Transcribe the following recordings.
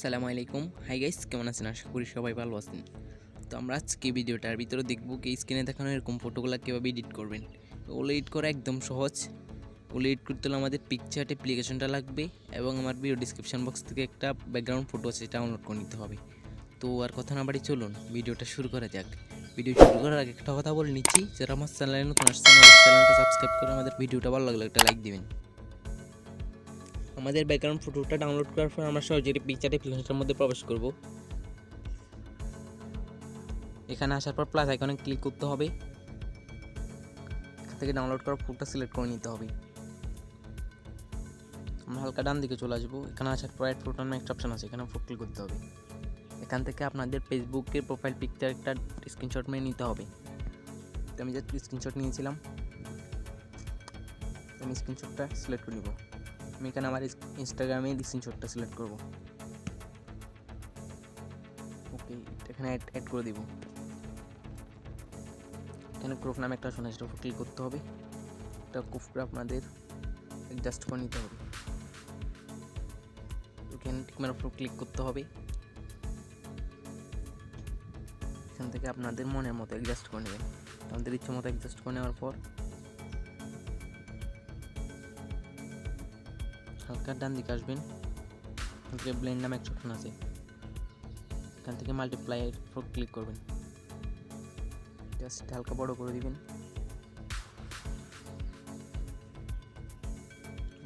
আসসালামু আলাইকুম। Hi guys, কেমন আছেন? আশা করি সবাই ভালো আছেন। তো আমরা আজকে ভিডিওটার ভিতরে দেখবো কি স্ক্রিনে দেখানো এরকম ফটোগুলো কীভাবে এডিট করবেন। ওগুলো এডিট করা একদম সহজ। ওগুলো এডিট করতে হলে আমাদের পিকচার অ্যাপ্লিকেশনটা লাগবে এবং আমার ভিডিও ডিসক্রিপশন বক্স থেকে একটা ব্যাকগ্রাউন্ড ফটো আছে, সেটা ডাউনলোড করে নিতে হবে। তো আর কথা না বাড়ি চলুন ভিডিওটা শুরু করা যাক। ভিডিও শুরু করার আগে একটা কথা বলে নিচ্ছি, যারা আমার চ্যানেলে নতুন আসছেন আমার চ্যানেলটা সাবস্ক্রাইব করে আমাদের ভিডিওটা ভালো লাগলে একটা লাইক দিবেন। আমাদের ব্যাকগ্রাউন্ড ফটোটা ডাউনলোড করার পর আমরা সরাসরি পিকচার অ্যাপ্লিকেশনটার মধ্যে প্রবেশ করব। এখানে আসার পর প্লাস আইকনে ক্লিক করতে হবে। এখান থেকে ডাউনলোড করা ফটোটা সিলেক্ট করে নিতে হবে। আমরা হালকা ডান দিকে চলে আসবো। এখানে আসার পর অ্যাড ফটো নামে একটা অপশন আছে, এখানে ফটো ক্লিক করতে হবে। এখান থেকে আপনাদের ফেসবুকের প্রোফাইল পিকচার একটা স্ক্রিনশট মেরে নিতে হবে। তো আমি জাস্ট স্ক্রিনশট নিয়েছিলাম, আমি স্ক্রিনশটটা সিলেক্ট করে নিব। আমি এখানে আমার ইনস্টাগ্রামে স্ক্রিনশটটা সিলেক্ট করব। ওকে, এখানে অ্যাড করে দিব। এখানে ক্রপ নামে একটা অপশন আছে, সেটা ক্লিক করতে হবে। এটা ক্রপ করে আপনাদের অ্যাডজাস্ট করে নিতে হবে। এখানে টিকমার্কের উপর ক্লিক করতে হবে। এখান থেকে আপনাদের মনের মতো অ্যাডজাস্ট করে নেবেন। আমাদের ইচ্ছে মতো অ্যাডজাস্ট করে নেওয়ার পর হালকা ডান দিকে আসবেন। এখান থেকে ব্লেন্ড নামে একটা অপশন আছে, এখান থেকে মাল্টিপ্লাইয়ের উপর ক্লিক করবেন। জাস্ট হালকা বড় করে দিবেন।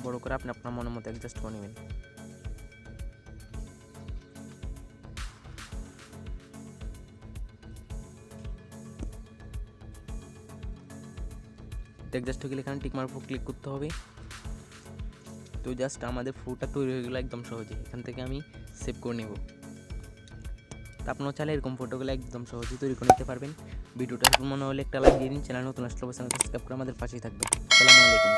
বড় করে আপনি আপনার মনের মতো অ্যাডজাস্ট করে নেবেন। অ্যাডজাস্ট হয়ে গেলে এখানে টিকমার্ক উপর ক্লিক করতে হবে। তো জাস্ট আমাদের ফটোটা তৈরি হয়ে গেলো একদম সহজে। এখান থেকে আমি সেভ করে নেব। তা আপনারা চাইলে এরকম ফটোগুলো একদম সহজেই তৈরি করে নিতে পারবেন। ভিডিওটা মনে হলে একটা লাইক দিয়ে দিন। চ্যানেল নতুন আসলে চ্যানেল সাবস্ক্রাইব করে আমাদের পাশেই থাকবেন। আসসালামু আলাইকুম।